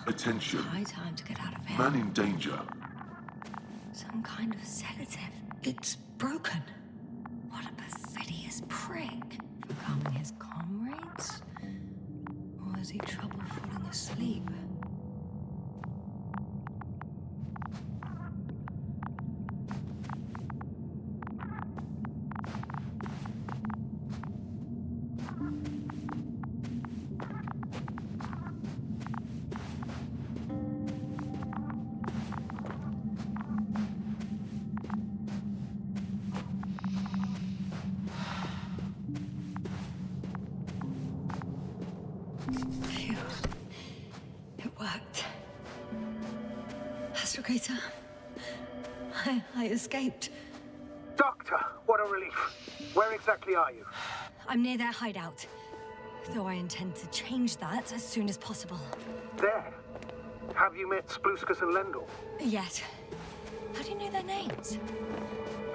Attention. It's high time to get out of here. Man in danger. Some kind of sedative. It's broken. What a perfidious prick. For calming his comrades? Or has he trouble falling asleep? Phew. It worked. Astrogator. I escaped. Doctor, what a relief. Where exactly are you? I'm near their hideout. Though I intend to change that as soon as possible. There. Have you met Spluskus and Lendl? Yet. How do you know their names?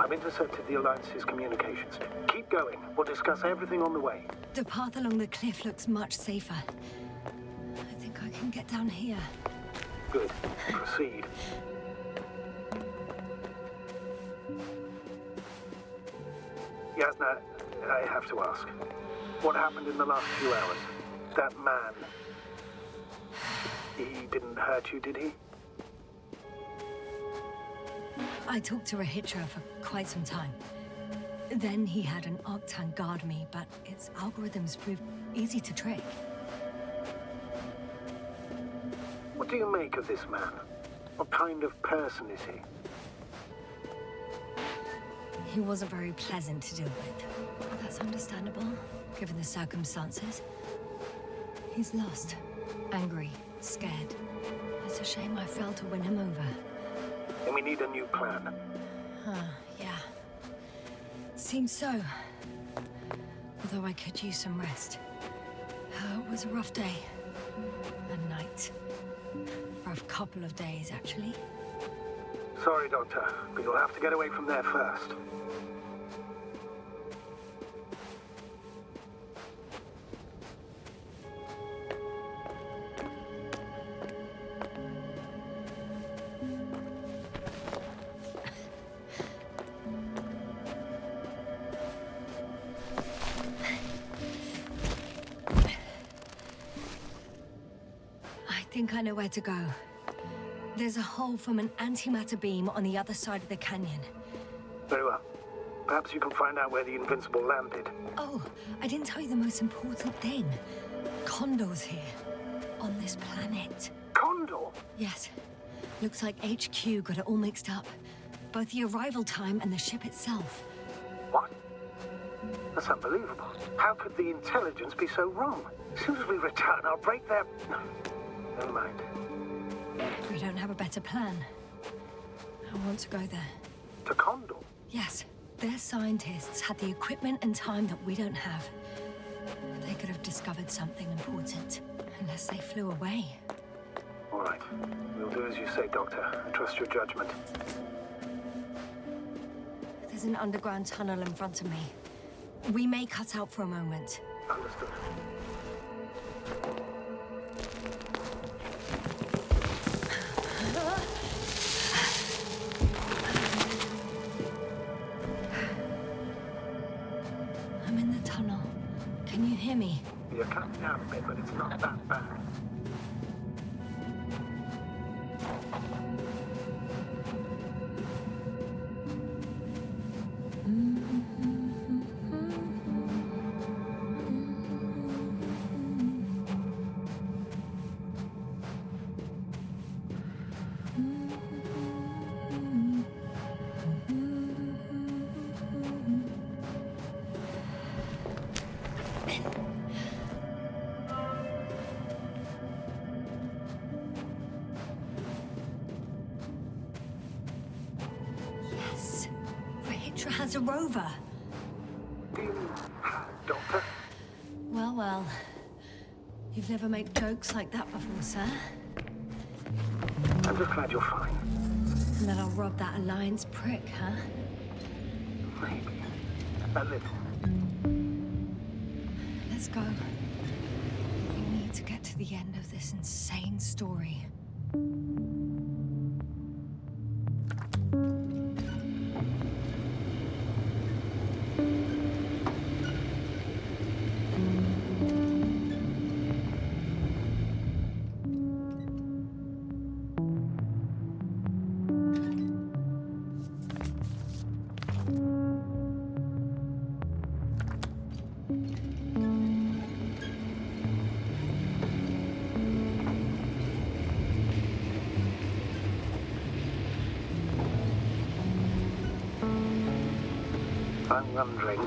I've intercepted the Alliance's communications. Keep going. We'll discuss everything on the way. The path along the cliff looks much safer. I think I can get down here. Good. Proceed. Yasna, I have to ask. What happened in the last few hours? That man... He didn't hurt you, did he? I talked to Rahitra for quite some time. Then he had an Octan guard me, but its algorithms proved easy to trick. What do you make of this man? What kind of person is he? He wasn't very pleasant to deal with. But that's understandable, given the circumstances. He's lost. Angry. Scared. It's a shame I failed to win him over. And we need a new plan. Yeah. Seems so. Although I could use some rest. It was a rough day. A night. Rough couple of days, actually. Sorry, Doctor, but you'll have to get away from there first. I think I know where to go. There's a hole from an antimatter beam on the other side of the canyon. Very well. Perhaps you can find out where the Invincible landed. Oh, I didn't tell you the most important thing. Condor's here. On this planet. Condor? Yes. Looks like HQ got it all mixed up. Both the arrival time and the ship itself. What? That's unbelievable. How could the intelligence be so wrong? As soon as we return, I'll break their... No, never mind. We don't have a better plan. I want to go there. To Condor? Yes. Their scientists had the equipment and time that we don't have. They could have discovered something important, unless they flew away. All right. We'll do as you say, Doctor. I trust your judgment. There's an underground tunnel in front of me. We may cut out for a moment. Understood. I'm in the tunnel. Can you hear me? You're cutting out a bit, but it's not that bad. Yes. Rahitra has a rover. Doctor? Well, well. You've never made jokes like that before, sir. I'm just glad you're fine. And that I'll rob that Alliance prick, huh? Maybe. A little. Let's go. We need to get to to the end of this insane story. I'm wondering,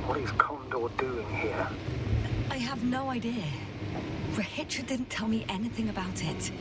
what is Condor doing here? I have no idea. Rahitra didn't tell me anything about it.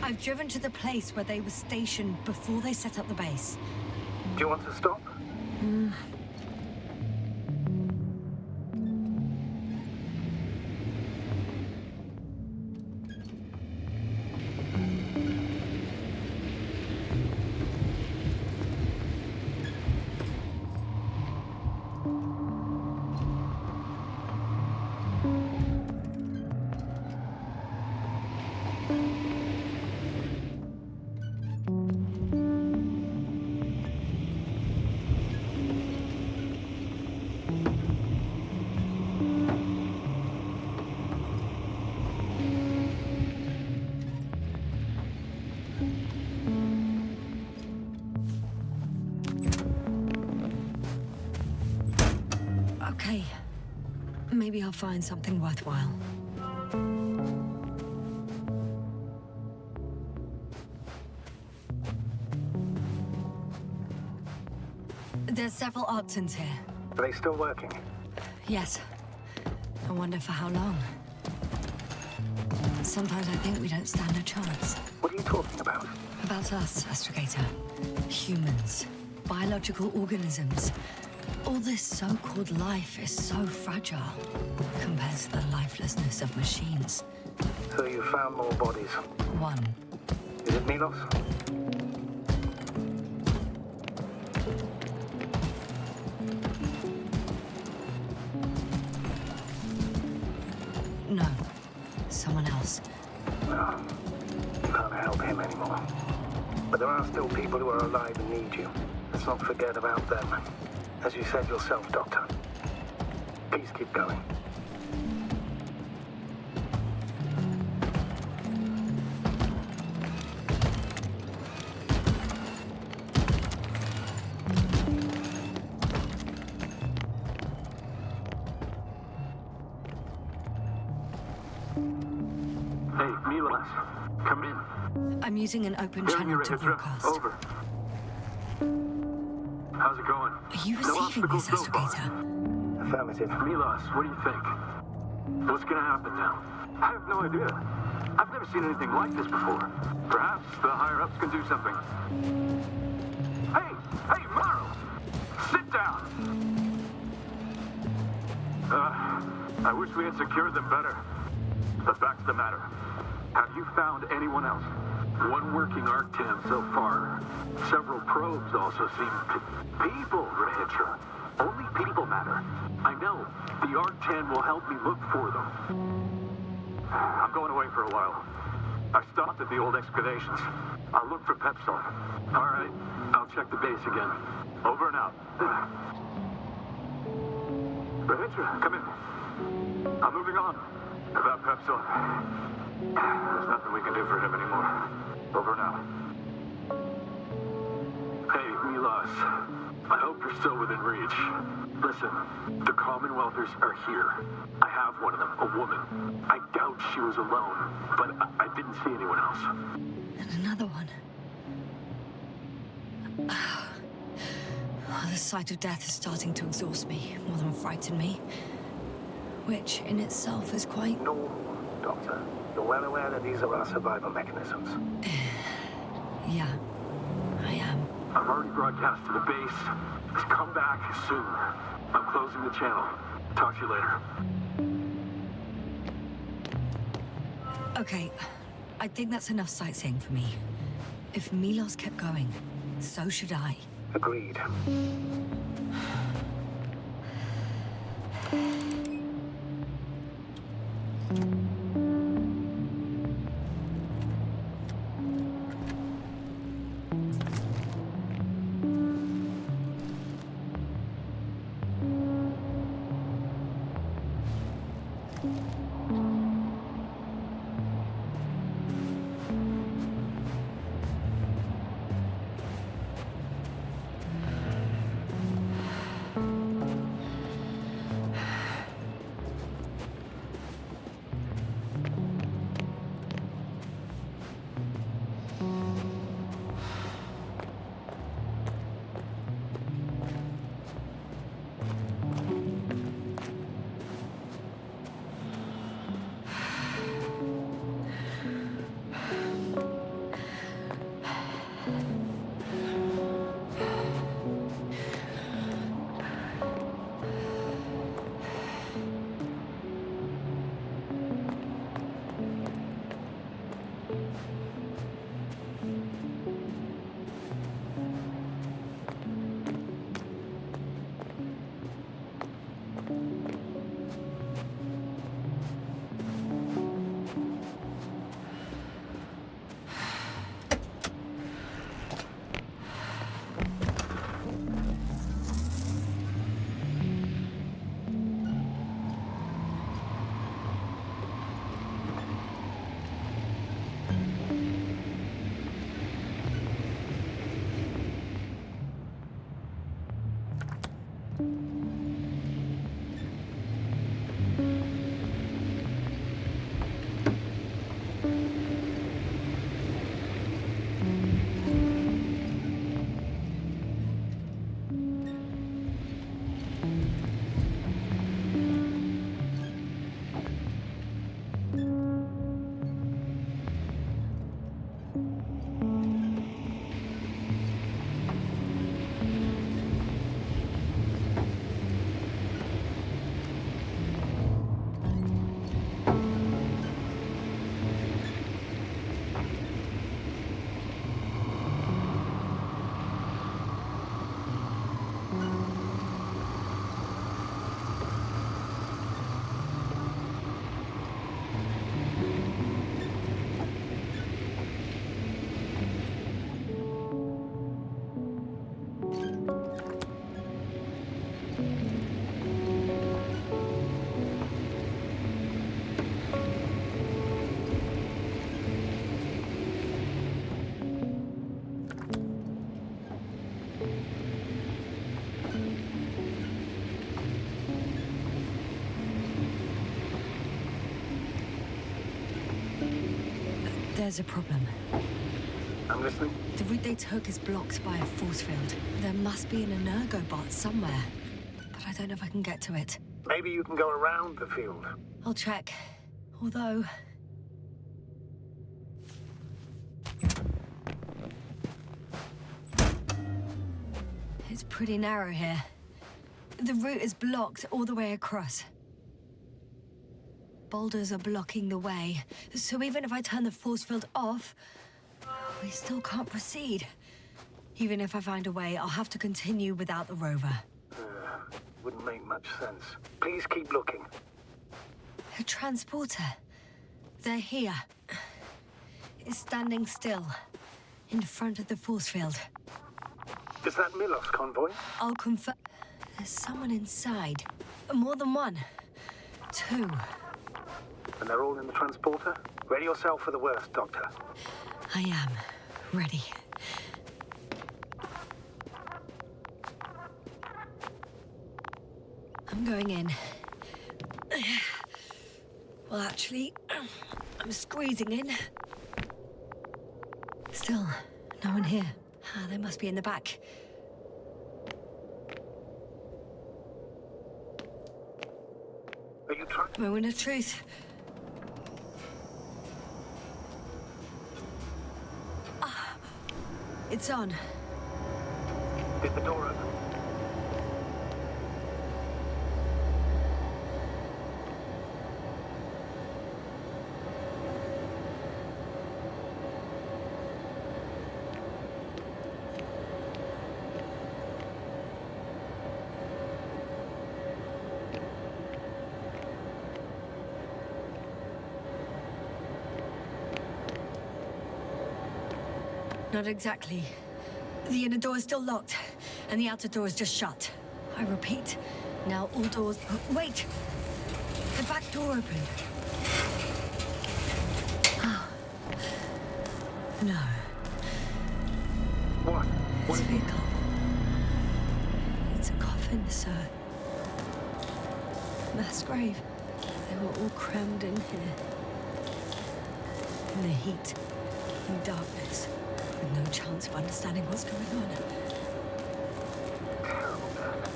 I've driven to the place where they were stationed before they set up the base. Do you want to stop? Okay. Maybe I'll find something worthwhile. There's several Artsons here. Are they still working? Yes. I wonder for how long. Sometimes I think we don't stand a chance. What are you talking about? About us, Astrogator. Humans. Biological organisms. All this so-called life is so fragile compared to the lifelessness of machines. So you found more bodies. One. Is it Milos? No. Someone else. No. You can't help him anymore. But there are still people who are alive and need you. Let's not forget about them. As you said yourself, Doctor. Please keep going. Hey, Milas, come in. I'm using an open Hearing you, channel to Rahitra. broadcast. Over. How's it going? Are you No receiving obstacles this, so far. Astrogator? Affirmative. Milas, what do you think? What's gonna happen now? I have no idea. I've never seen anything like this before. Perhaps the higher-ups can do something. Hey, Morrow! Sit down! I wish we had secured them better. But back to the matter. Have you found anyone else? One working Arctan so far. Several probes also seem people, Rahitra. Only people matter. I know. The Arctan will help me look for them. I'm going away for a while. I stopped at the old excavations. I'll look for Pepsol. All right. I'll check the base again. Over and out. Rahitra, come in. I'm moving on. About Pepsol. There's nothing we can do for him anymore. Over and out. Hey, Milas. I hope you're still within reach. Listen, the Commonwealthers are here. I have one of them, a woman. I doubt she was alone, but I didn't see anyone else. And another one. Oh, the sight of death is starting to exhaust me, more than frighten me. Which, in itself, is quite... No, Doctor. You're well aware that these are our survival mechanisms. Yeah, I am. I've already broadcast to the base. Just come back soon. I'm closing the channel. Talk to you later. Okay, I think that's enough sightseeing for me. If Milos kept going, so should I. Agreed. There's a problem. I'm listening. The route they took is blocked by a force field. There must be an energobot somewhere, but I don't know if I can get to it. Maybe you can go around the field. I'll check. Although... it's pretty narrow here. The route is blocked all the way across. Boulders are blocking the way, so even if I turn the force field off, we still can't proceed. Even if I find a way, I'll have to continue without the rover. Wouldn't make much sense. Please keep looking. A transporter. They're here. It's standing still, in front of the force field. Is that Milos convoy? I'll confirm. There's someone inside. More than one. Two. And they're all in the transporter? Ready yourself for the worst, Doctor. I am. Ready. I'm going in. Well, actually, I'm squeezing in. Still, no one here. Ah, they must be in the back. Are you trying? Moment of truth. Ah, it's on. Is the door open? Not exactly. The inner door is still locked, and the outer door is just shut. I repeat, now all doors... Wait! The back door opened. Oh. No. What? It's a vehicle. It's a coffin, sir. Mass grave. They were all crammed in here. In the heat, in darkness, with no chance of understanding what's going on. Terrible, Dad.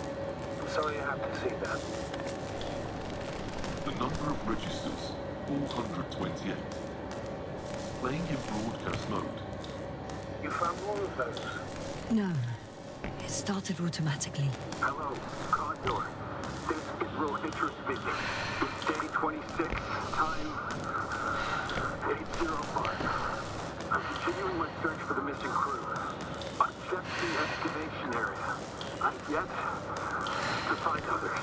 I'm sorry you have to see that. The number of registers, 428. Playing in broadcast mode. You found more of those? No. It started automatically. Hello, Condor. This is Rohitra speaking. It's day 26, time 8:05. I'm continuing my search for the missing crew. I've checked the excavation area. I've yet to find others.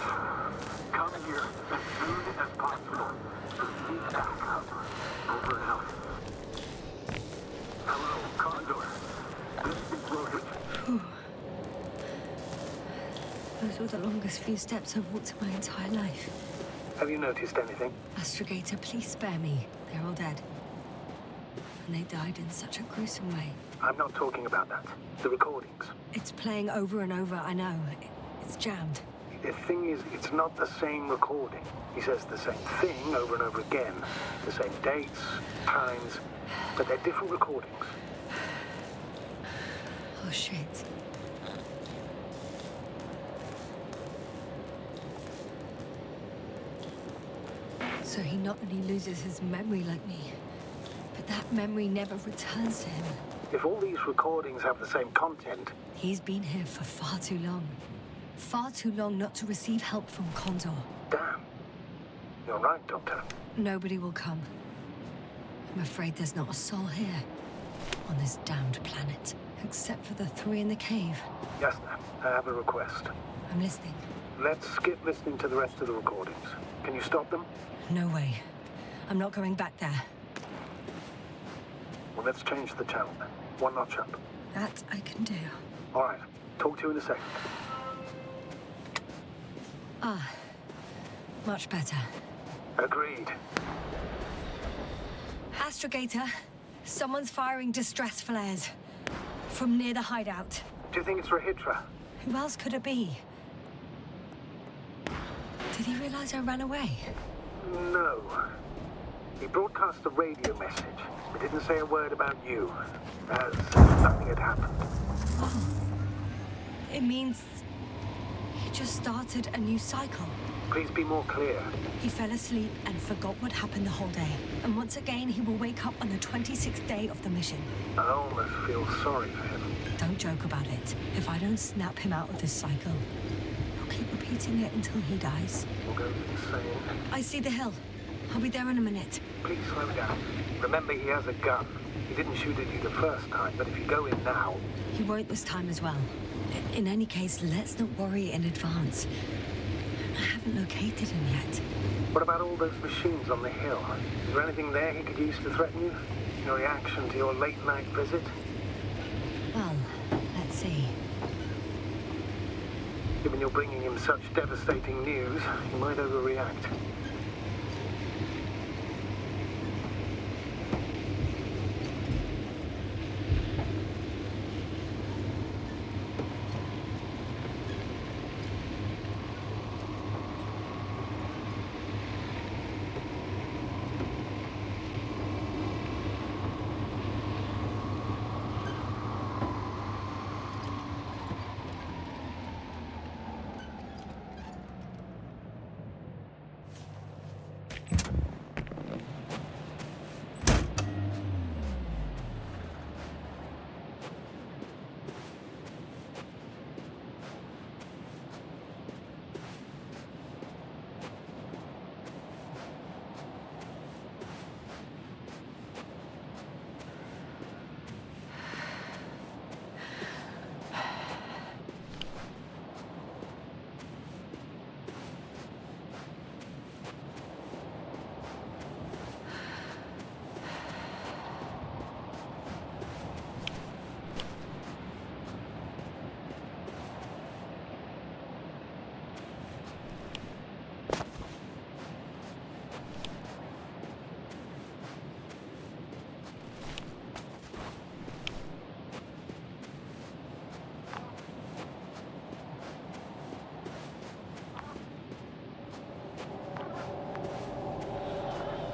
Come here as soon as possible. Need backup. Over and out. Hello, Condor. This is Rohitra. Those were the longest few steps I've walked in my entire life. Have you noticed anything? Astrogator, please spare me. They're all dead. And they died in such a gruesome way. I'm not talking about that. The recordings. It's playing over and over, I know. It's jammed. The thing is, it's not the same recording. He says the same thing over and over again. The same dates, times, but they're different recordings. Oh, shit. So he not only loses his memory like me, but that memory never returns to him. If all these recordings have the same content, He's been here for far too long. Far too long not to receive help from Condor. damn. You're right, Doctor. Nobody will come. I'm afraid there's not a soul here, on this damned planet, except for the three in the cave. Yes, ma'am. I have a request. I'm listening. Let's skip listening to the rest of the recordings. Can you stop them? No way. I'm not going back there. Well, let's change the channel then. One notch up. That I can do. All right. Talk to you in a second. Ah, much better. Agreed. Astrogator, someone's firing distress flares from near the hideout. Do you think it's Rohitra? Who else could it be? Did he realize I ran away? No. He broadcast a radio message. It didn't say a word about you. As if nothing had happened. It means he just started a new cycle. Please be more clear. He fell asleep and forgot what happened the whole day. And once again, he will wake up on the 26th day of the mission. I almost feel sorry for him. Don't joke about it. If I don't snap him out of this cycle, he'll keep repeating it until he dies. We'll go to the same. I see the hill. I'll be there in a minute. Please slow down. Remember, he has a gun. He didn't shoot at you the first time, but if you go in now... He won't this time as well. In any case, let's not worry in advance. I haven't located him yet. What about all those machines on the hill? Is there anything there he could use to threaten you? Your reaction to your late-night visit? Well, let's see. Given you're bringing him such devastating news, he might overreact.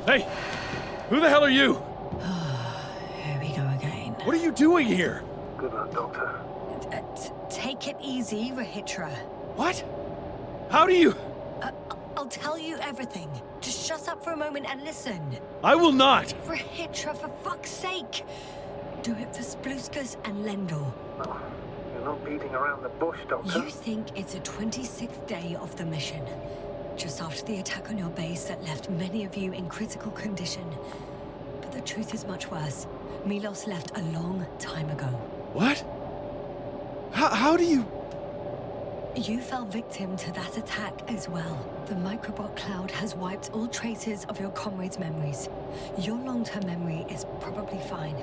Hey! Who the hell are you? Here we go again. What are you doing here? Good luck, Doctor. Take it easy, Rahitra. What? How do you... I'll tell you everything. Just shut up for a moment and listen. I will not! Rahitra, for fuck's sake! Do it for Spluskas and Lendor. Oh, you're not beating around the bush, Doctor. You think it's the 26th day of the mission. Just after the attack on your base that left many of you in critical condition. But the truth is much worse. Milos left a long time ago. What? How do you... You fell victim to that attack as well. The microbot cloud has wiped all traces of your comrades' memories. Your long-term memory is probably fine.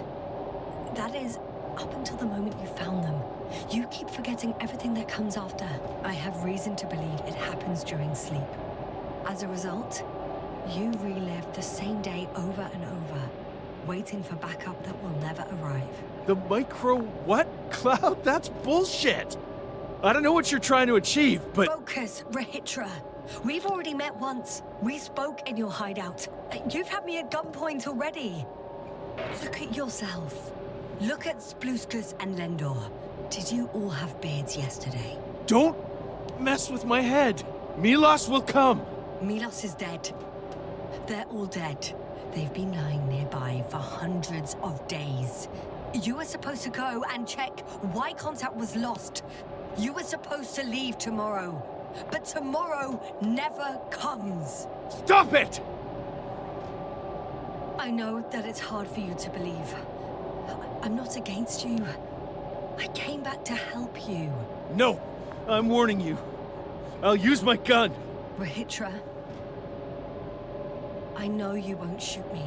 That is, up until the moment you found them. You keep forgetting everything that comes after. I have reason to believe it happens during sleep. As a result, you relive the same day over and over, waiting for backup that will never arrive. The micro what? Cloud? That's bullshit! I don't know what you're trying to achieve, but... Focus, Rahitra. We've already met once. We spoke in your hideout. You've had me at gunpoint already. Look at yourself. Look at Spluskas and Lendor. Did you all have beards yesterday? Don't mess with my head. Milos will come. Milos is dead. They're all dead. They've been lying nearby for hundreds of days. You were supposed to go and check why contact was lost. You were supposed to leave tomorrow. But tomorrow never comes. Stop it! I know that it's hard for you to believe. I'm not against you. I came back to help you. No, I'm warning you. I'll use my gun. Rahitra, I know you won't shoot me.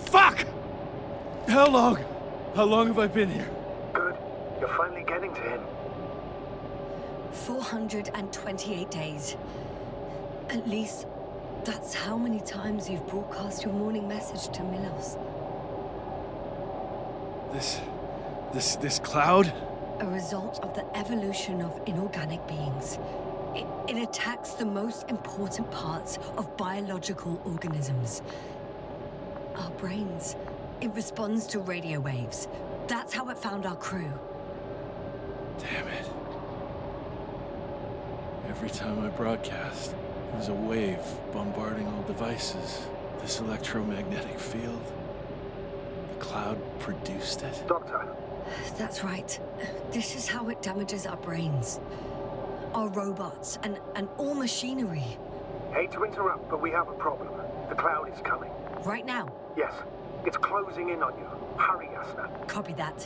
Fuck! How long? How long have I been here? Good. You're finally getting to him. 428 days. At least That's how many times you've broadcast your morning message to Milos. This cloud? A result of the evolution of inorganic beings. It attacks the most important parts of biological organisms. Our brains. It responds to radio waves. That's how it found our crew. Damn it. Every time I broadcast, there's a wave bombarding all devices. This electromagnetic field. The cloud produced it. Doctor, That's right. This is how it damages our brains. Our robots and all machinery. hate to interrupt, but we have a problem. The cloud is coming. Right now. Yes, it's closing in on you. Hurry, Yasna. Copy that.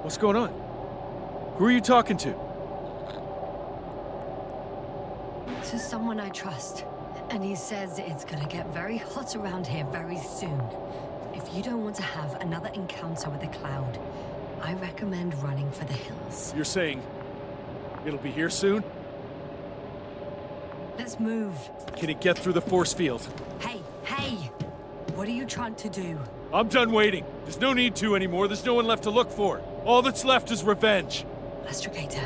What's going on? Who are you talking to? To someone I trust. And he says it's gonna get very hot around here very soon. If you don't want to have another encounter with the cloud, I recommend running for the hills. You're saying it'll be here soon? Let's move. Can it get through the force field? Hey, hey! What are you trying to do? I'm done waiting. There's no need to anymore. There's no one left to look for. All that's left is revenge. Astrogator,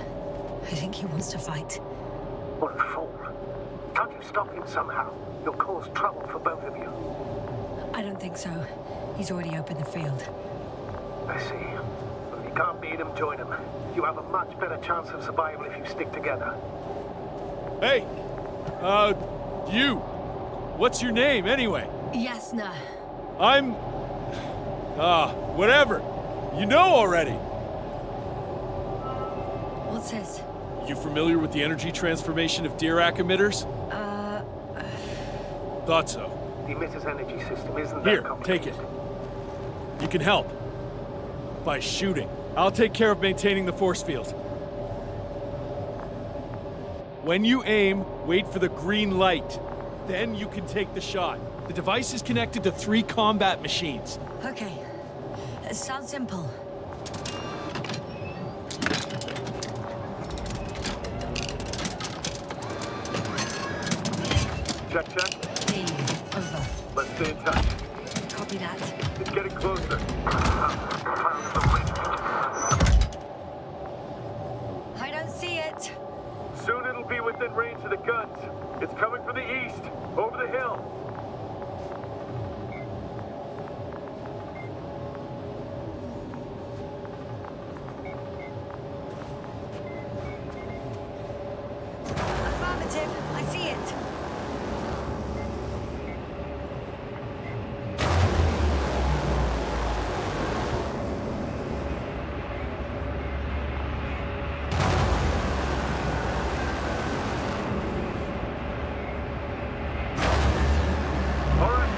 I think he wants to fight. What a fool. Can't you stop him somehow? You'll cause trouble for both of you. I don't think so. He's already opened the field. I see. Well, if you can't beat him, join him. You have a much better chance of survival if you stick together. Hey! You! What's your name, anyway? Yasna. I'm... whatever. You know already. What's this? You familiar with the energy transformation of Dirac emitters? Thought so. The emitter's energy system isn't Here, that take complicated. it. You can help. By shooting. I'll take care of maintaining the force field. When you aim, wait for the green light. Then you can take the shot. The device is connected to 3 combat machines. Okay. It sounds simple. Check. Hey, over. Let's stay in touch. Copy that. It's getting closer. I don't see it. Soon it'll be within range of the guns. It's coming from the east, over the hill. Affirmative. I see it. All right.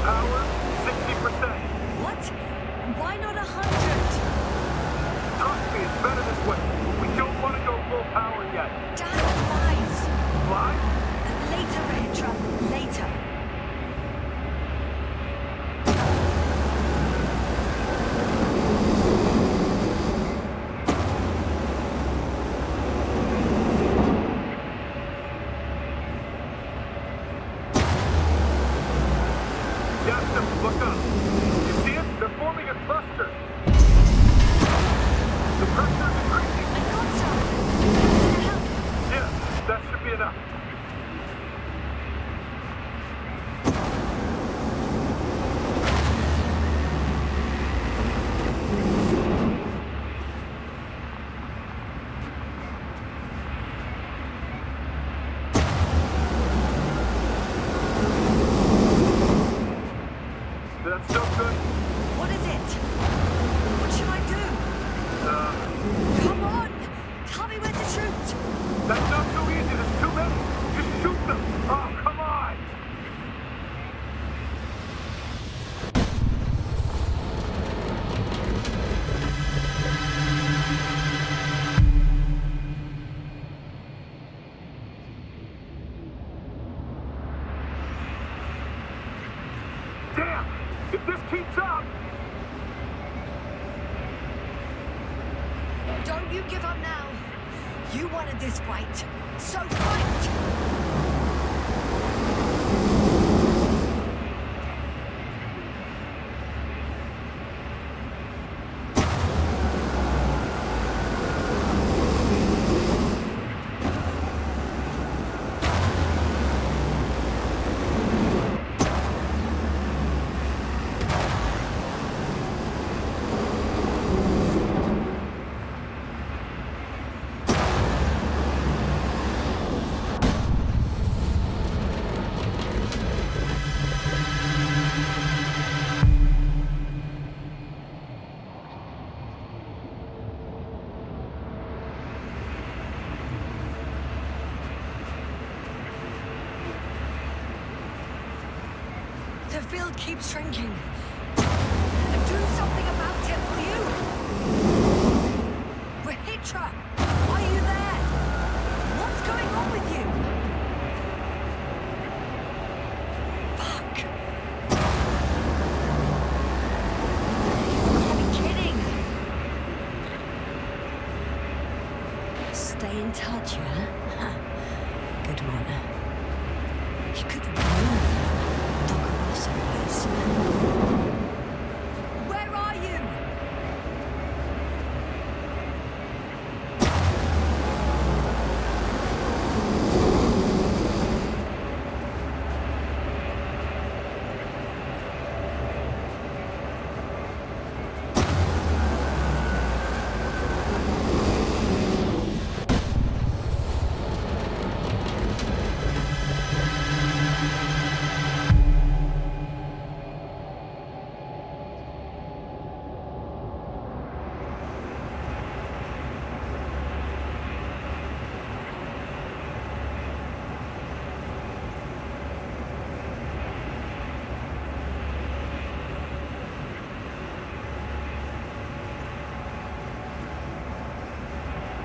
Power, 60%. What? Don't you give up now. You wanted this fight, so fight! The field keeps shrinking. Do something about it, will you? Rahitra, are you there? What's going on with you? Fuck. You gotta be kidding. Stay in touch, yeah? Huh. Good one. You could move. Where are you?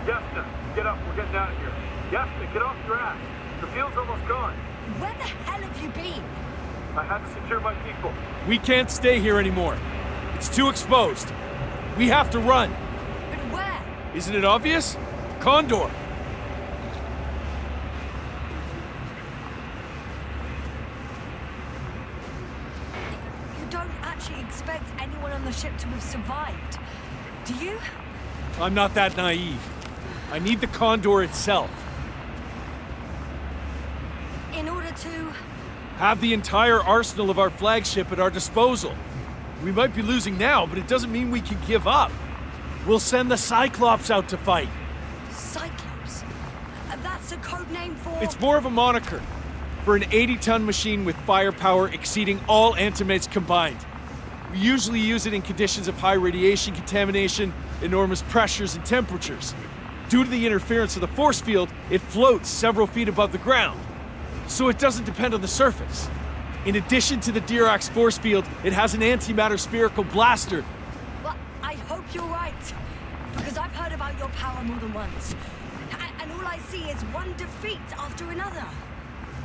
Yasna, get up. We're getting out of here. Yasna, get off your ass. The field's almost gone. Where the hell have you been? I had to secure my people. We can't stay here anymore. It's too exposed. We have to run. But where? Isn't it obvious? Condor. You don't actually expect anyone on the ship to have survived, do you? I'm not that naive. I need the Condor itself. In order to... Have the entire arsenal of our flagship at our disposal. We might be losing now, but it doesn't mean we can give up. We'll send the Cyclops out to fight. Cyclops? That's a code name for... It's more of a moniker for an 80-ton machine with firepower exceeding all Antimates combined. We usually use it in conditions of high radiation contamination, enormous pressures and temperatures. Due to the interference of the force field, it floats several feet above the ground, so it doesn't depend on the surface. In addition to the Dirac's force field, it has an antimatter spherical blaster. Well, I hope you're right, because I've heard about your power more than once. And all I see is one defeat after another.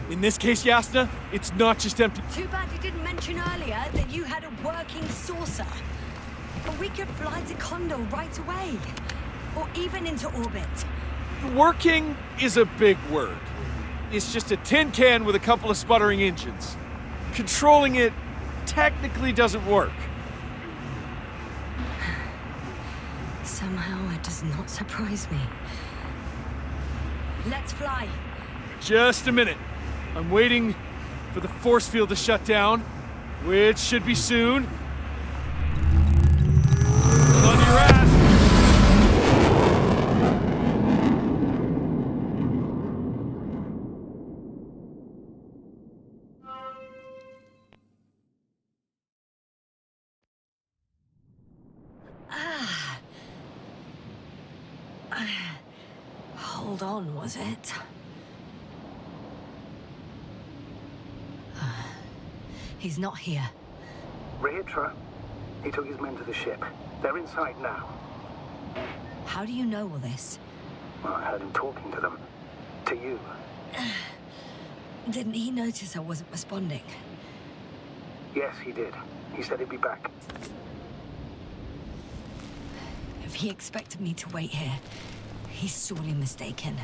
In this case, Yasna, it's not just empty. Too bad you didn't mention earlier that you had a working saucer. But we could fly to Condor right away. Or even into orbit. Working is a big word. It's just a tin can with a couple of sputtering engines. Controlling it technically doesn't work. Somehow it does not surprise me. Let's fly. Just a minute. I'm waiting for the force field to shut down, which should be soon. On your ass! Hold on, was it? He's not here. Rahitra, he took his men to the ship. They're inside now. How do you know all this? Well, I heard him talking to them. To you. Didn't he notice I wasn't responding? Yes, he did. He said he'd be back. If he expected me to wait here, he's sorely mistaken.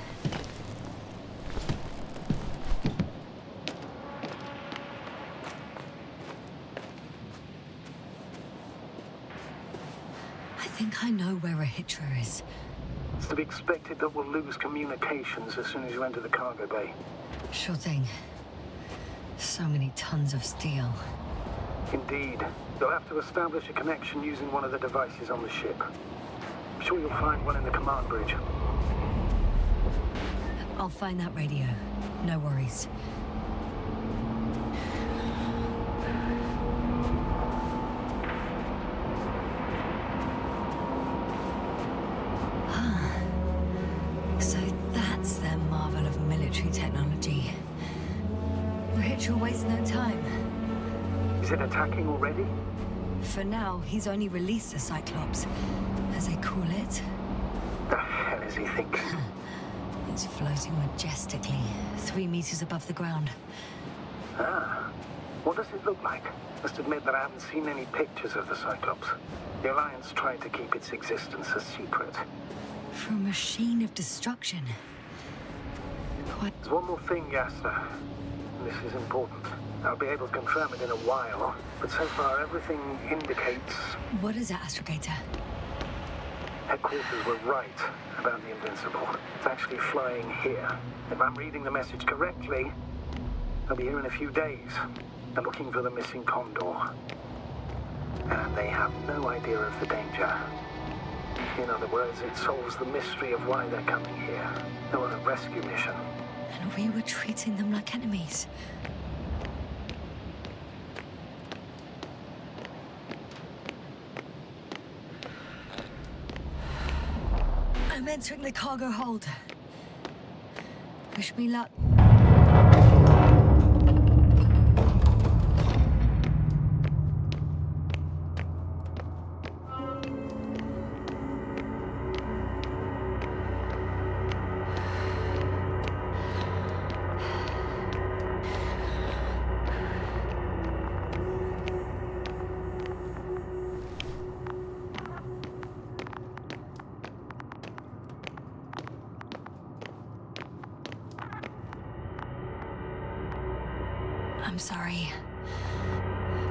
I think I know where Rahitra is. It's to be expected that we'll lose communications as soon as you enter the cargo bay. Sure thing. So many tons of steel. Indeed. You'll have to establish a connection using one of the devices on the ship. I'm sure you'll find one in the command bridge. I'll find that radio. No worries. So that's their marvel of military technology. Rahitra wastes no time. Is it attacking already? For now, he's only released a Cyclops, as they call it. The hell is he thinking? It's floating majestically, 3 meters above the ground. Ah. What does it look like? Must admit that I haven't seen any pictures of the Cyclops. The Alliance tried to keep its existence a secret. For a machine of destruction. Quite... There's one more thing, Yasta. This is important. I'll be able to confirm it in a while, but so far everything indicates... What is it, Astrogator? Headquarters were right about the Invincible. It's actually flying here. If I'm reading the message correctly, they'll be here in a few days. They're looking for the missing Condor. And they have no idea of the danger. In other words, it solves the mystery of why they're coming here. They were a rescue mission. And we were treating them like enemies. I'm entering the cargo hold. Wish me luck. I'm sorry.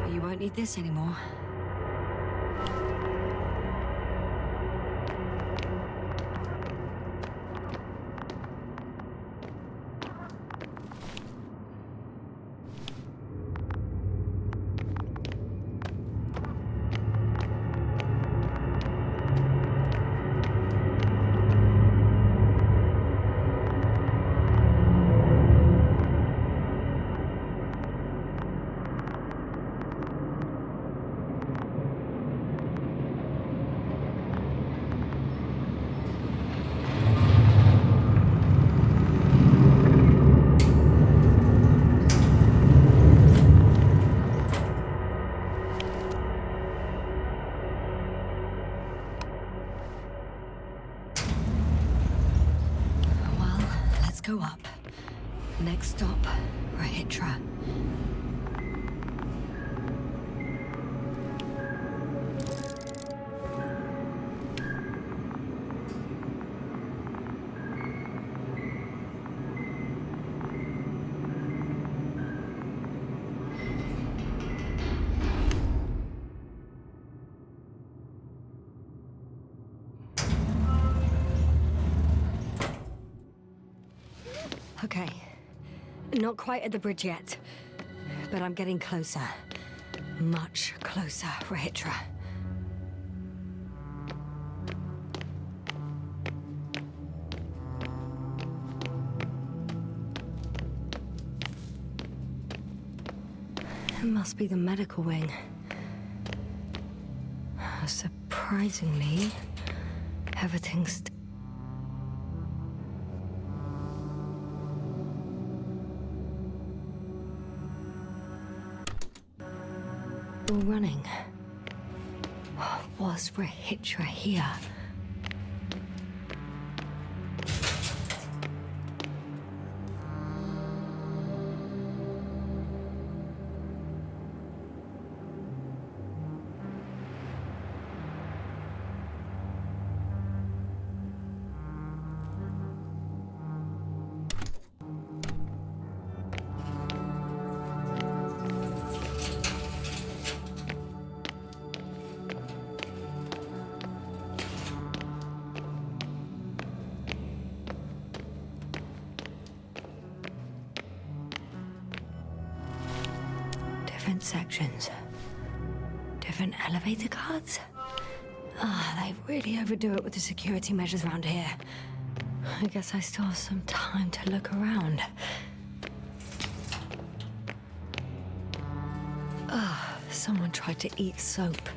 But you won't need this anymore. Go up. Next stop, Rahitra. Okay. Not quite at the bridge yet, but I'm getting closer. Much closer, Rahitra. It must be the medical wing. Surprisingly, everything's... running. Was Rahitra here? sections. Different elevator cards? Ah, they really overdo it with the security measures around here. I guess I still have some time to look around. Ah, someone tried to eat soap.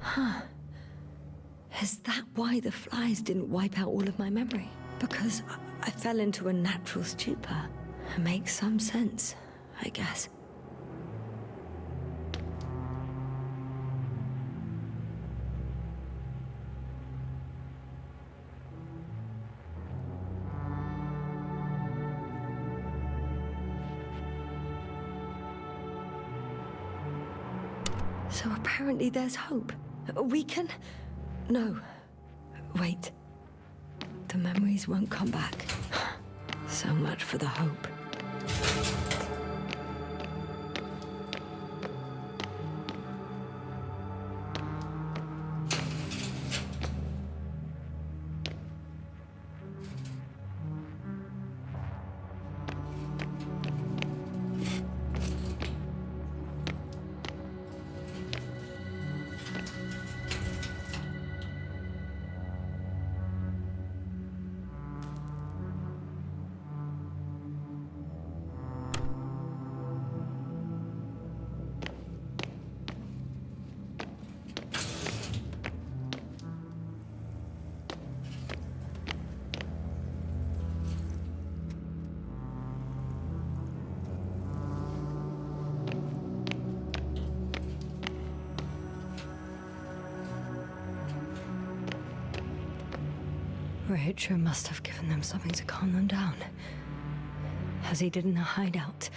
Huh. Is that why the flies didn't wipe out all of my memory? Because I fell into a natural stupor. It makes some sense, I guess. So apparently there's hope. We can... No. Wait. The memories won't come back. So much for the hope. Richard must have given them something to calm them down, as he did in the hideout.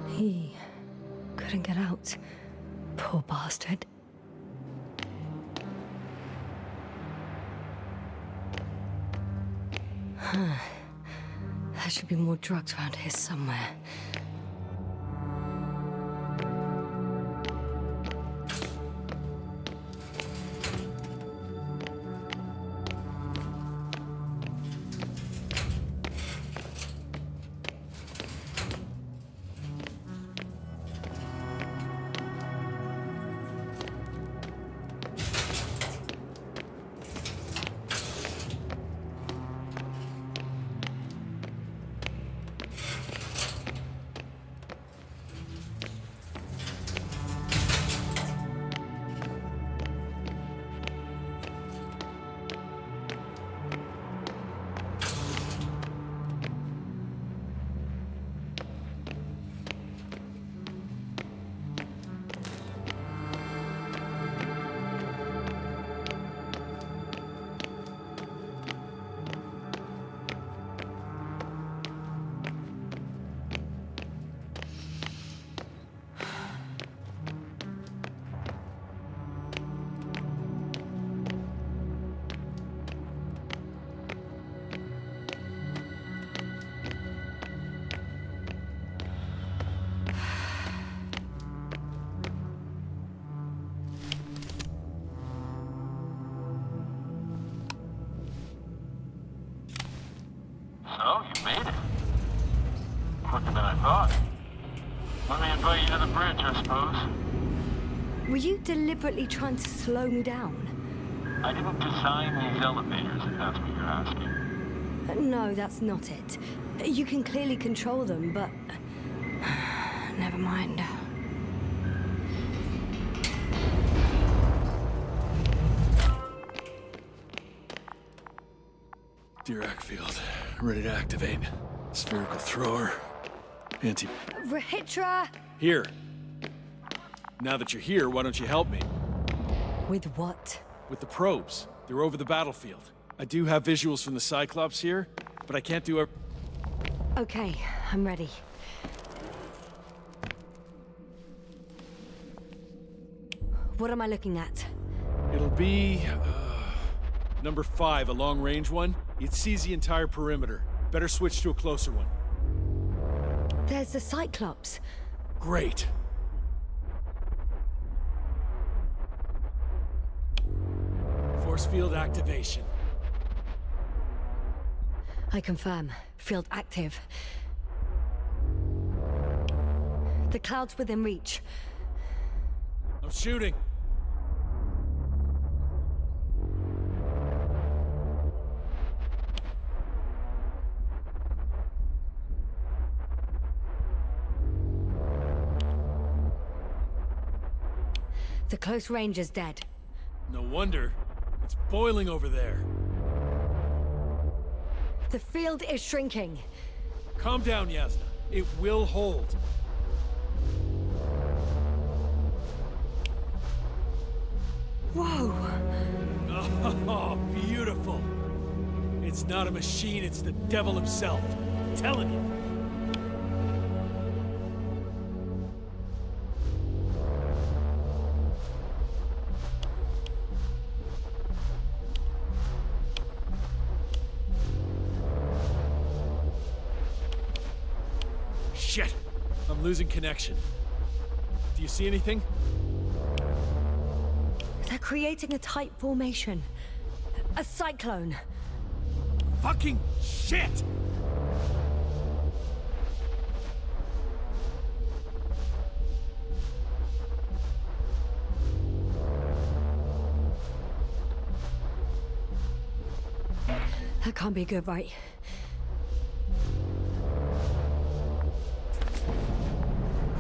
He couldn't get out. Poor bastard. Huh. There should be more drugs around here somewhere. Were you deliberately trying to slow me down? I didn't design these elevators, if that's what you're asking. No, that's not it. You can clearly control them, but... Never mind. Dirac field. Ready to activate. Spherical thrower. Anti... Rahitra! Here. Now that you're here, why don't you help me? With what? With the probes. They're over the battlefield. I do have visuals from the Cyclops here, but I can't do a... Okay, I'm ready. What am I looking at? It'll be... number 5, a long-range one. It sees the entire perimeter. Better switch to a closer one. There's the Cyclops. Great. Force field activation. I confirm. Field active. The cloud's within reach. I'm shooting. The close range is dead. No wonder. It's boiling over there. The field is shrinking. Calm down, Yasna. It will hold. Whoa! Oh, beautiful. It's not a machine, it's the devil himself. I'm telling you. Shit! I'm losing connection. Do you see anything? They're creating a tight formation. A cyclone. Fucking shit! That can't be good, right?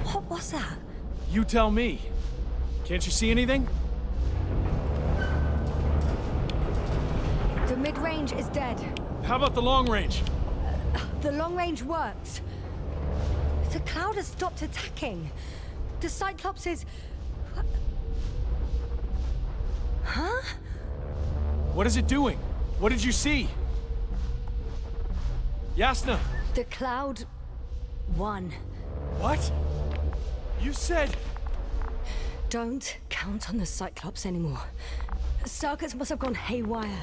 What was that? You tell me. Can't you see anything? The mid-range is dead. How about the long range? The long range works. The cloud has stopped attacking. The Cyclops is... Huh? What is it doing? What did you see? Yasna! The cloud won. What? You said... Don't count on the Cyclops anymore. Circuits must have gone haywire.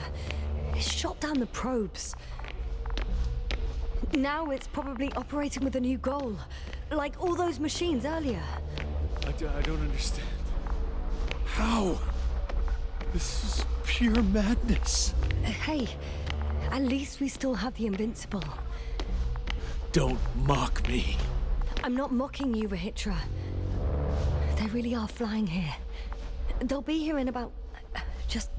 It shot down the probes. Now it's probably operating with a new goal. Like all those machines earlier. I don't understand. How? This is pure madness. Hey, at least we still have the Invincible. Don't mock me. I'm not mocking you, Rahitra. They really are flying here. They'll be here in about... Just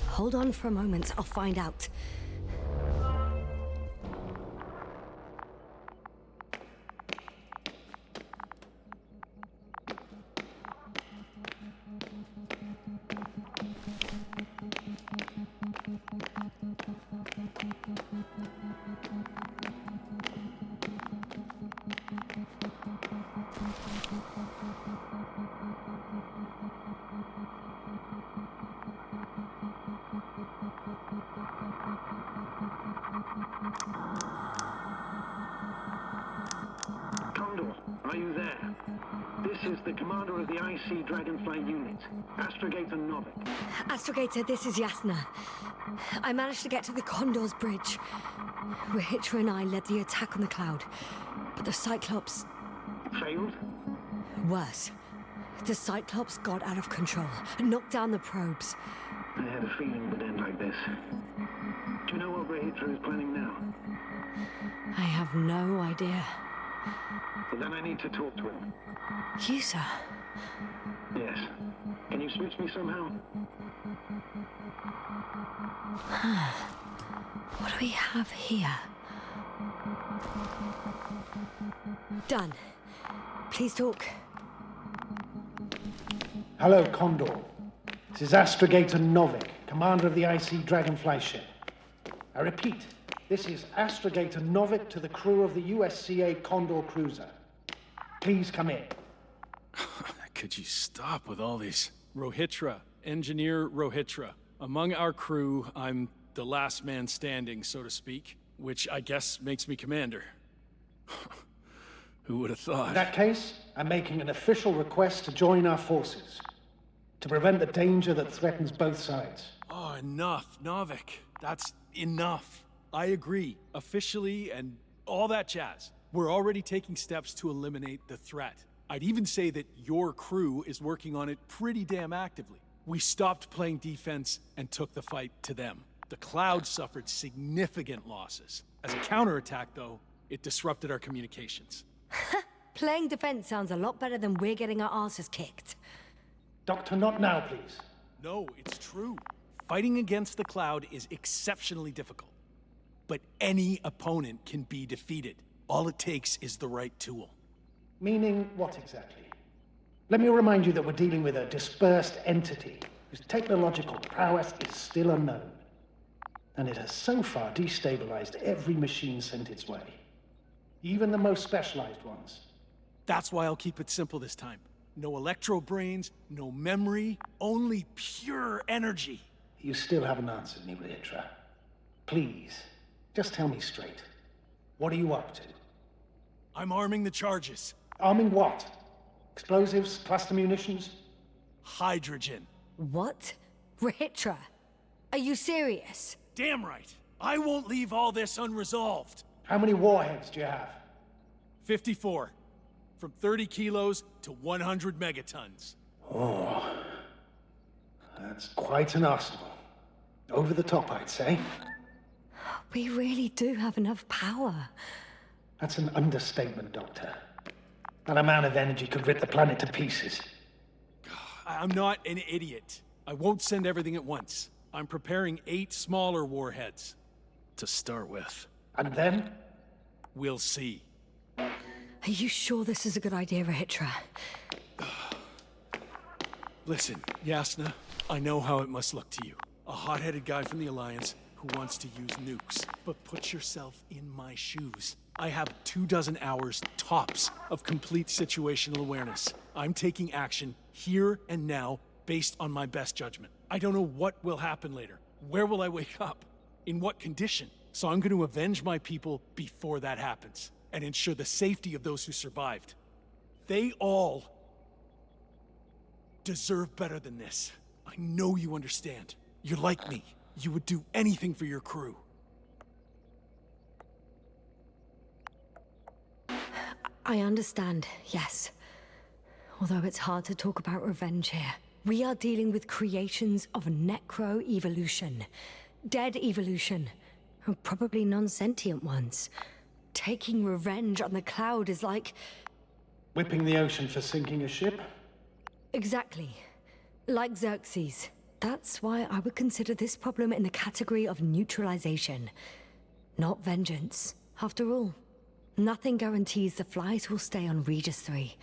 hold on for a moment. I'll find out. Condor, are you there? This is the commander of the IC Dragonfly unit, Astrogator Novik. Astrogator, this is Yasna. I managed to get to the Condor's bridge. Rahitra and I led the attack on the cloud. But the Cyclops... Failed? Worse. The Cyclops got out of control and knocked down the probes. I had a feeling it would end like this. Do you know what Rahitra is planning now? I have no idea. Then I need to talk to him. You, sir? Yes. Can you switch me somehow? What do we have here? Done. Please talk. Hello, Condor. This is Astrogator Novik, commander of the IC Dragonfly ship. I repeat, this is Astrogator Novik to the crew of the USCA Condor cruiser. Please come in. Could you stop with all these? Rohitra, Engineer Rohitra. Among our crew, I'm the last man standing, so to speak, which I guess makes me commander. Who would have thought? In that case, I'm making an official request to join our forces, to prevent the danger that threatens both sides. Oh, enough, Novik. That's enough. I agree, officially and all that jazz. We're already taking steps to eliminate the threat. I'd even say that your crew is working on it pretty damn actively. We stopped playing defense and took the fight to them. The Cloud suffered significant losses. As a counterattack, though, it disrupted our communications. Playing defense sounds a lot better than we're getting our asses kicked. Doctor, not now, please. No, it's true. Fighting against the Cloud is exceptionally difficult. But any opponent can be defeated. All it takes is the right tool. Meaning what exactly? Let me remind you that we're dealing with a dispersed entity whose technological prowess is still unknown. And it has so far destabilized every machine sent its way. Even the most specialized ones. That's why I'll keep it simple this time. No electro brains, no memory, only pure energy. You still haven't answered me, Rohitra. Please, just tell me straight. What are you up to? I'm arming the charges. Arming what? Explosives, cluster munitions? Hydrogen. What? Rohitra? Are you serious? Damn right. I won't leave all this unresolved. How many warheads do you have? 54. From 30 kilos to 100 megatons. Oh, that's quite an arsenal. Over the top, I'd say. We really do have enough power. That's an understatement, Doctor. That amount of energy could rip the planet to pieces. I'm not an idiot. I won't send everything at once. I'm preparing 8 smaller warheads. To start with. And then? We'll see. Are you sure this is a good idea, Rohitra? Listen, Yasna, I know how it must look to you. A hot-headed guy from the Alliance who wants to use nukes. But put yourself in my shoes. I have 24 hours tops of complete situational awareness. I'm taking action here and now based on my best judgment. I don't know what will happen later. Where will I wake up? In what condition? So I'm going to avenge my people before that happens and ensure the safety of those who survived. They all deserve better than this. I know you understand. You're like me. You would do anything for your crew. I understand, yes. Although it's hard to talk about revenge here. We are dealing with creations of necro-evolution. Dead evolution. Or probably non-sentient ones. Taking revenge on the Cloud is like... Whipping the ocean for sinking a ship? Exactly. Like Xerxes. That's why I would consider this problem in the category of neutralization. Not vengeance. After all, nothing guarantees the flies will stay on Regis 3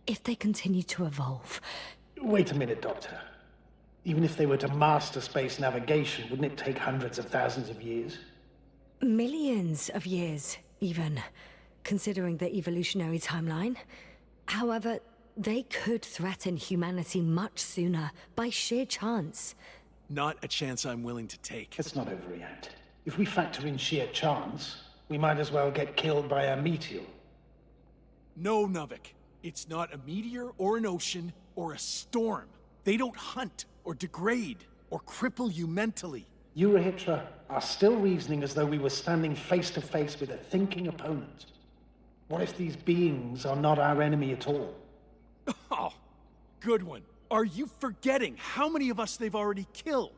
if they continue to evolve. Wait a minute, Doctor. Even if they were to master space navigation, wouldn't it take hundreds of thousands of years? Millions of years, even, considering the evolutionary timeline. However, they could threaten humanity much sooner, by sheer chance. Not a chance I'm willing to take. Let's not overreact. If we factor in sheer chance, we might as well get killed by a meteor. No, Novik. It's not a meteor or an ocean or a storm. They don't hunt or degrade or cripple you mentally. You, Rohitra, are still reasoning as though we were standing face to face with a thinking opponent. What if these beings are not our enemy at all? Oh, good one. Are you forgetting how many of us they've already killed?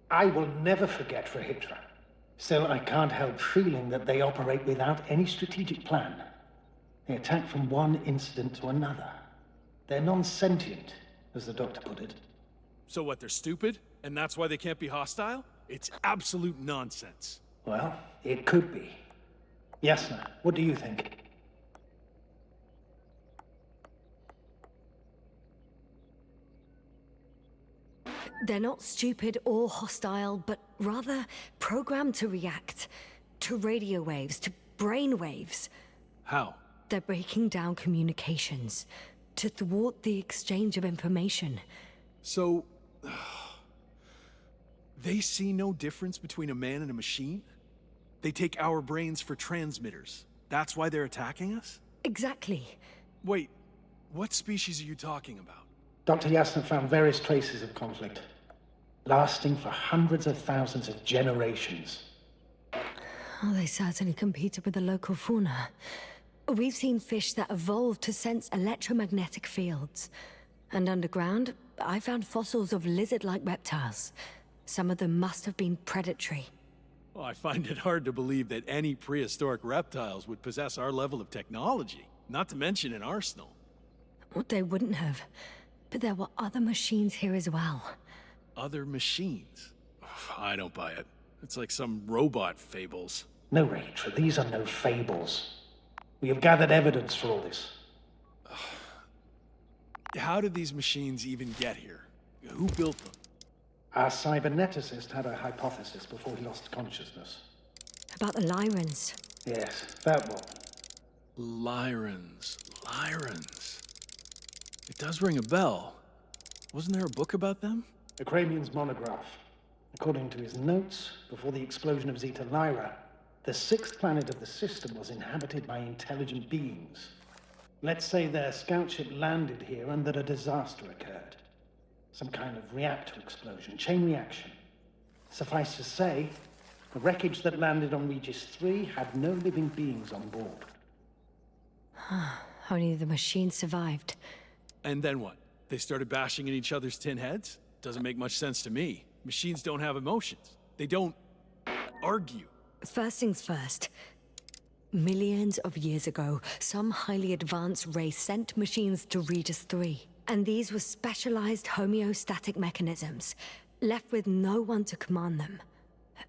I will never forget, Rohitra. Still, I can't help feeling that they operate without any strategic plan. They attack from one incident to another. They're non-sentient, as the doctor put it. So what, they're stupid? And that's why they can't be hostile? It's absolute nonsense. Well, it could be. Yasna, what do you think? They're not stupid or hostile, but rather programmed to react. To radio waves, to brain waves. How? They're breaking down communications. To thwart the exchange of information. So... they see no difference between a man and a machine? They take our brains for transmitters. That's why they're attacking us? Exactly. Wait, what species are you talking about? Dr. Yasna found various traces of conflict, lasting for hundreds of thousands of generations. Oh, they certainly competed with the local fauna. We've seen fish that evolved to sense electromagnetic fields. And underground, I found fossils of lizard-like reptiles. Some of them must have been predatory. Well, I find it hard to believe that any prehistoric reptiles would possess our level of technology, not to mention an arsenal. Well, they wouldn't have. But there were other machines here as well. Other machines? I don't buy it. It's like some robot fables. No, Rachel, these are no fables. We have gathered evidence for all this. How did these machines even get here? Who built them? Our cyberneticist had a hypothesis before he lost consciousness. About the Lyrans. Yes, that one. Lyrans. It does ring a bell. Wasn't there a book about them? The Cranian's monograph. According to his notes, before the explosion of Zeta Lyra, the sixth planet of the system was inhabited by intelligent beings. Let's say their scout ship landed here and that a disaster occurred. Some kind of reactor explosion, chain reaction. Suffice to say, the wreckage that landed on Regis 3 had no living beings on board. Only the machine survived. And then what? They started bashing in each other's tin heads? Doesn't make much sense to me. Machines don't have emotions. They don't argue. First things first. Millions of years ago, some highly advanced race sent machines to Regis 3. And these were specialized homeostatic mechanisms, left with no one to command them.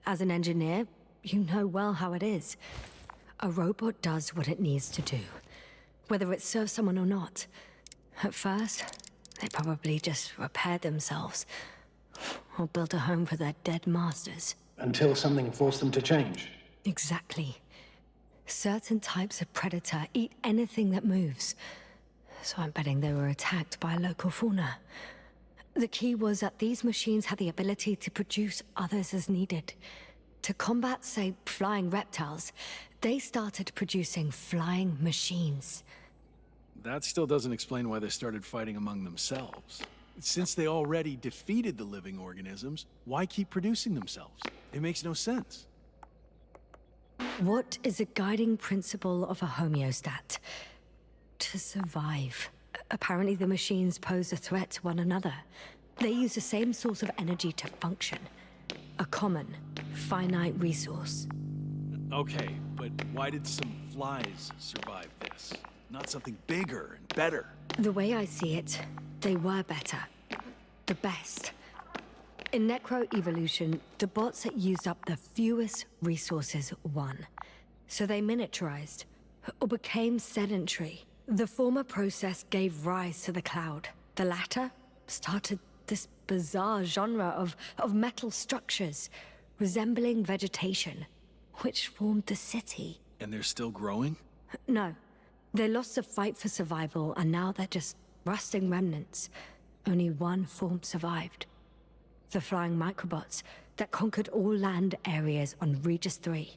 As an engineer, you know well how it is. A robot does what it needs to do, whether it serves someone or not. At first, they probably just repaired themselves, or built a home for their dead masters. Until something forced them to change. Exactly. Certain types of predator eat anything that moves. So I'm betting they were attacked by local fauna. The key was that these machines had the ability to produce others as needed. To combat, say, flying reptiles, they started producing flying machines. That still doesn't explain why they started fighting among themselves. Since they already defeated the living organisms, why keep producing themselves? It makes no sense. What is a guiding principle of a homeostat? To survive. Apparently the machines pose a threat to one another. They use the same source of energy to function. A common, finite resource. Okay, but why did some flies survive this? Not something bigger and better. The way I see it, they were better. The best. In necroevolution, the bots that used up the fewest resources won. So they miniaturized, or became sedentary. The former process gave rise to the cloud. The latter started this bizarre genre of metal structures, resembling vegetation, which formed the city. And they're still growing? No. They lost the fight for survival, and now they're just rusting remnants. Only one form survived. The flying microbots that conquered all land areas on Regis 3.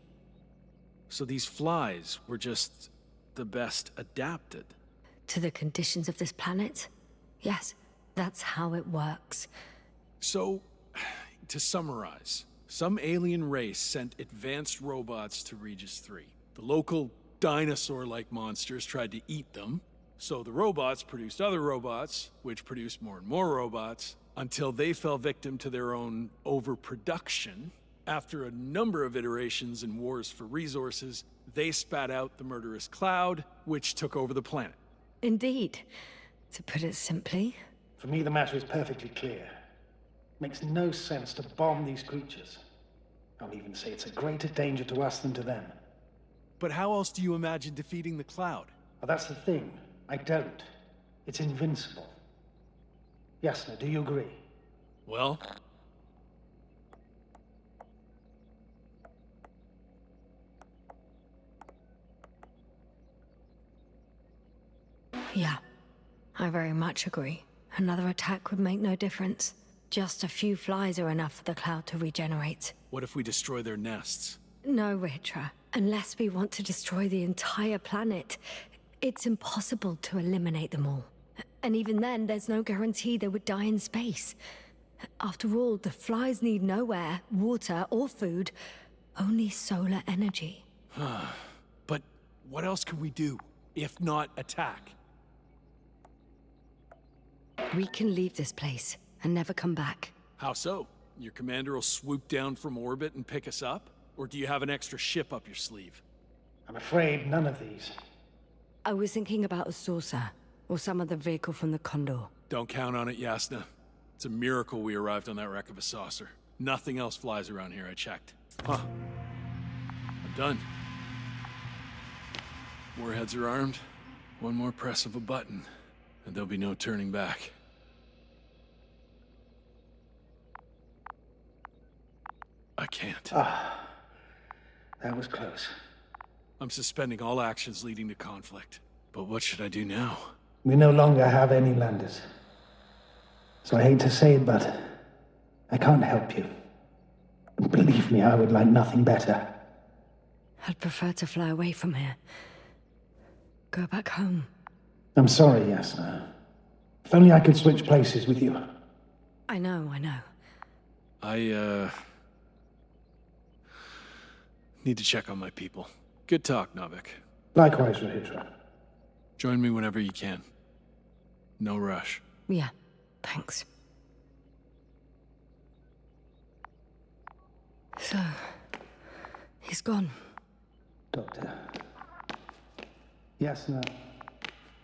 So these flies were just the best adapted? To the conditions of this planet? Yes, that's how it works. So, to summarize, some alien race sent advanced robots to Regis 3. The local dinosaur-like monsters tried to eat them, so the robots produced other robots, which produced more and more robots, until they fell victim to their own overproduction, After a number of iterations and wars for resources, they spat out the murderous cloud, which took over the planet. Indeed. To put it simply. For me, the matter is perfectly clear. Makes no sense to bomb these creatures. I'll even say it's a greater danger to us than to them. But how else do you imagine defeating the cloud? Well, that's the thing. I don't. It's invincible. Yasna, do you agree? Well? Yeah, I very much agree. Another attack would make no difference. Just a few flies are enough for the cloud to regenerate. What if we destroy their nests? No, Ritra. Unless we want to destroy the entire planet, it's impossible to eliminate them all. And even then, there's no guarantee they would die in space. After all, the flies need no air, water, or food. Only solar energy. But what else can we do, if not attack? We can leave this place and never come back. How so? Your commander will swoop down from orbit and pick us up? Or do you have an extra ship up your sleeve? I'm afraid none of these. I was thinking about a saucer, or some other vehicle from the Condor. Don't count on it, Yasna. It's a miracle we arrived on that wreck of a saucer. Nothing else flies around here, I checked. Huh. I'm done. Warheads are armed. One more press of a button, and there'll be no turning back. I can't. That was close. I'm suspending all actions leading to conflict. But what should I do now? We no longer have any landers. So I hate to say it, but I can't help you. Believe me, I would like nothing better. I'd prefer to fly away from here. Go back home. I'm sorry, Yasna. If only I could switch places with you. I know. I need to check on my people. Good talk, Navik. Likewise, Rahitra. Join me whenever you can. No rush. Yeah, thanks. So, he's gone. Doctor. Yasna,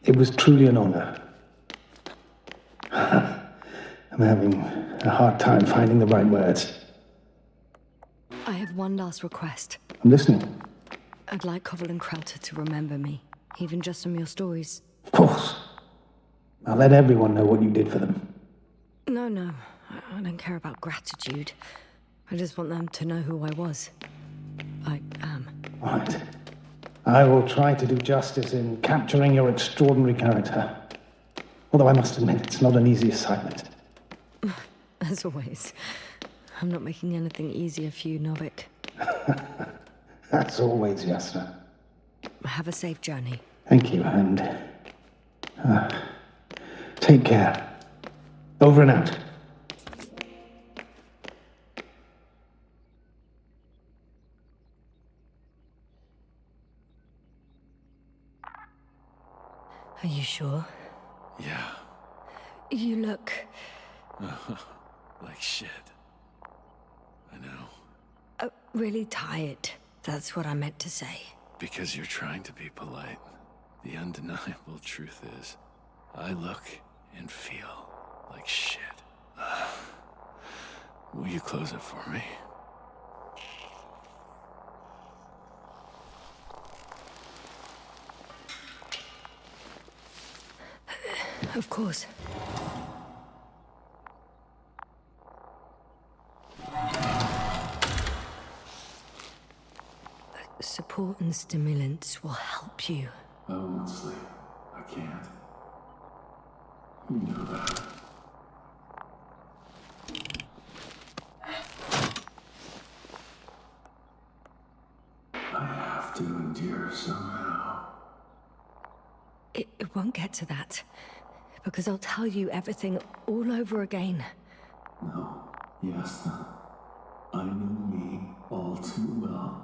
it was truly an honor. I'm having a hard time finding the right words. I have one last request. I'm listening. I'd like Koval and Krauter to remember me, even just from your stories. Of course. I'll let everyone know what you did for them. No. I don't care about gratitude. I just want them to know who I was. I am. All right. I will try to do justice in capturing your extraordinary character. Although I must admit, it's not an easy assignment. As always. I'm not making anything easier for you, Novik. As always, Yasna. Have a safe journey. Thank you, and take care. Over and out. Are you sure? Yeah. You look... Like shit. I know. really tired. That's what I meant to say. Because you're trying to be polite. The undeniable truth is, I look and feel like shit. Will you close it for me? Of course. Support and stimulants will help you. I won't sleep. I can't. You know that. I have to endure somehow. It won't get to that. Because I'll tell you everything all over again. No, yes, I know me all too well.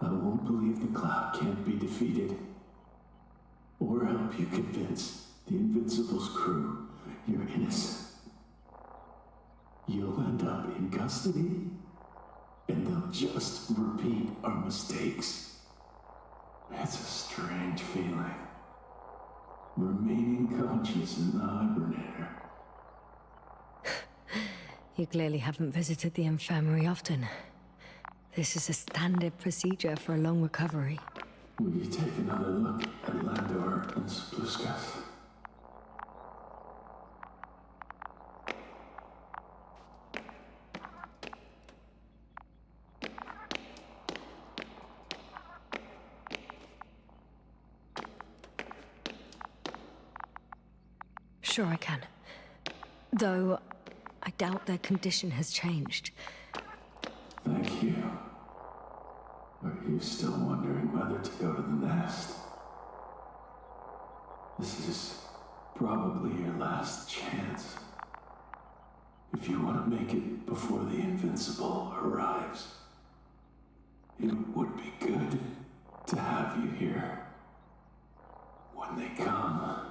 I won't believe the cloud can't be defeated. Or help you convince the Invincible's crew you're innocent. you'll end up in custody, and they'll just repeat our mistakes. It's a strange feeling. Remaining conscious in the hibernator. You clearly haven't visited the infirmary often. This is a standard procedure for a long recovery. Will you take another look at Landor and Spluskas? Sure I can. Though, I doubt their condition has changed. Thank you. Are you still wondering whether to go to the nest? This is probably your last chance. If you want to make it before the Invincible arrives, it would be good to have you here when they come.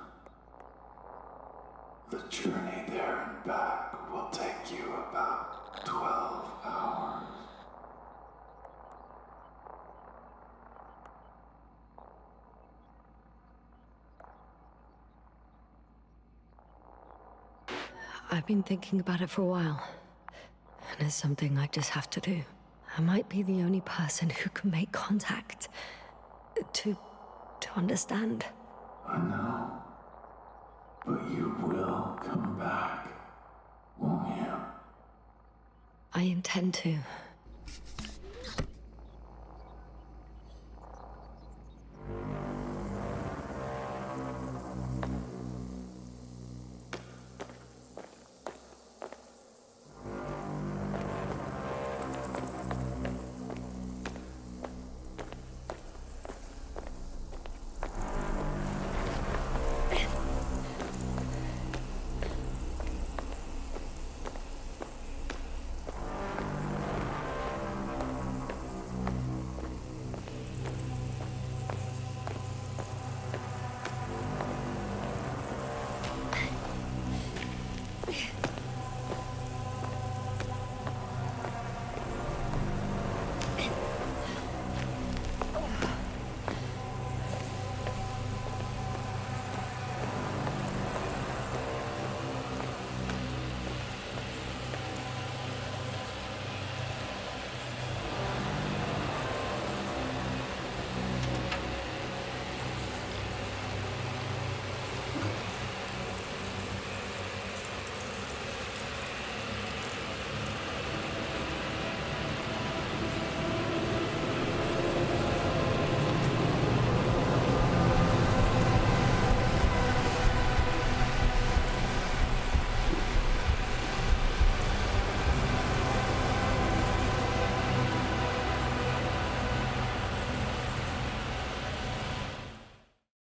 The journey there and back will take you about 12 hours. I've been thinking about it for a while, and it's something I just have to do. I might be the only person who can make contact, to understand. I know. But you will come back, won't you? I intend to.